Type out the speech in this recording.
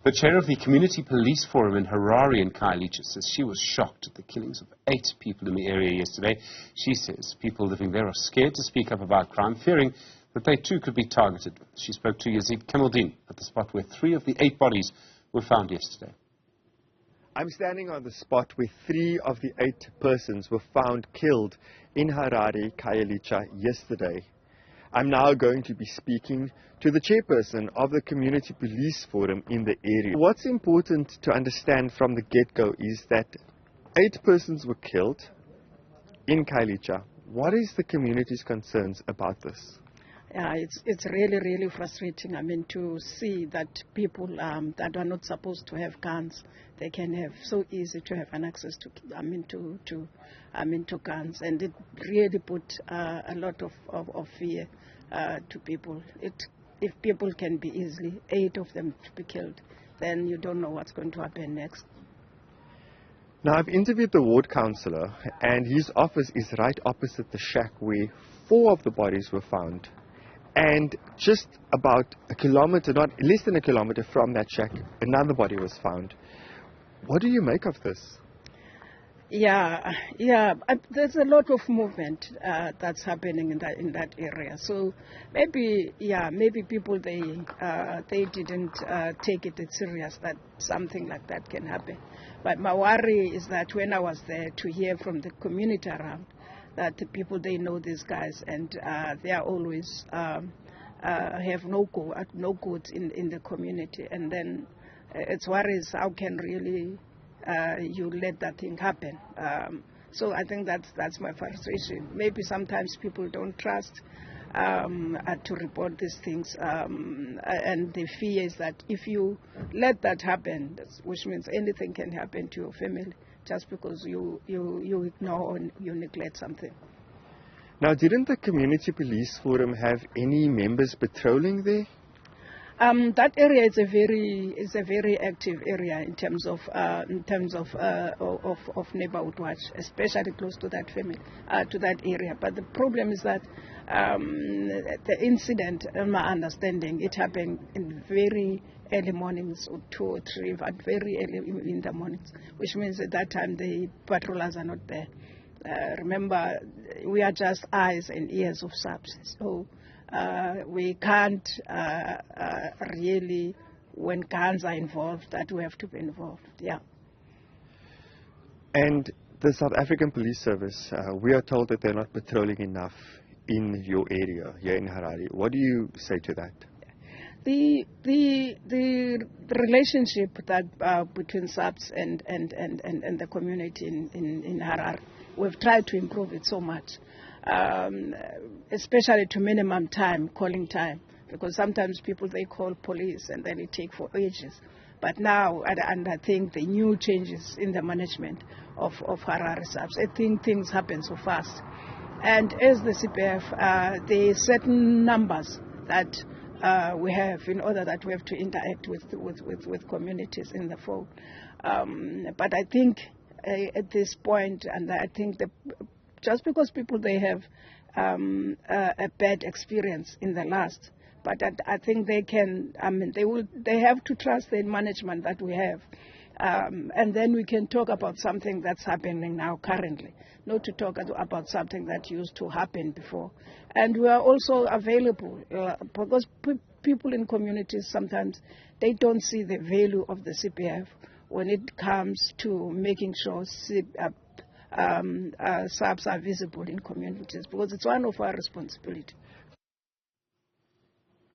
The chair of the Community Police Forum in Harare in Khayelitsha says she was shocked at the killings of 8 people in the area yesterday. She says people living there are scared to speak up about crime, fearing that they too could be targeted. She spoke to Yazeed Kamaldien at the spot where 3 of the 8 bodies were found yesterday. I'm standing on the spot where 3 of the 8 persons were found killed in Harare, Khayelitsha yesterday. I'm now going to be speaking to the chairperson of the Community Police Forum in the area. What's important to understand from the get-go is that 8 persons were killed in Khayelitsha. What is the community's concerns about this? Yeah, it's really frustrating. I mean, to see that people that are not supposed to have guns, they can have so easy to have an access to to guns, and it really put a lot of fear to people. If people can be easily 8 of them to be killed, then you don't know what's going to happen next. Now, I've interviewed the ward councillor, and his office is right opposite the shack where 4 of the bodies were found. And just about a kilometer, not less than a kilometer from that shack, another body was found. What do you make of this? Yeah. There's a lot of movement that's happening in that area. So maybe people they didn't take it as serious that something like that can happen. But my worry is that when I was there to hear from the community around, that the people, they know these guys, and they are always have no good in the community, and then it's worries how can really you let that thing happen. So I think that's my frustration. Maybe sometimes people don't trust to report these things, and the fear is that if you let that happen, which means anything can happen to your family, just because you ignore or you neglect something. Now, didn't the Community Police Forum have any members patrolling there? That area is a very active area in terms of neighborhood watch, especially close to that to that area. But the problem is that the incident, in my understanding, it happened in very early mornings, or 2 or 3, but very early in the mornings, which means at that time the patrollers are not there. Remember, we are just eyes and ears of SAPS, so we can't really, when guns are involved, that we have to be involved. Yeah. And the South African Police Service, we are told that they're not patrolling enough in your area here in Harare. What do you say to that? The relationship that between SAPS and the community in Harare, we've tried to improve it so much, especially to minimum calling time, because sometimes people, they call police and then it takes for ages. But now, and I think the new changes in the management of Harare SAPS, I think things happen so fast. And as the CPF, there are certain numbers that we have in order that we have to interact with communities in the phone. But I think at this point, and I think that just because people, they have a bad experience in the last, but I think they can, they have to trust the management that we have. And then we can talk about something that's happening now currently, not to talk about something that used to happen before. And we are also available because people in communities, sometimes they don't see the value of the CPF when it comes to making sure SAPS are visible in communities, because it's one of our responsibilities.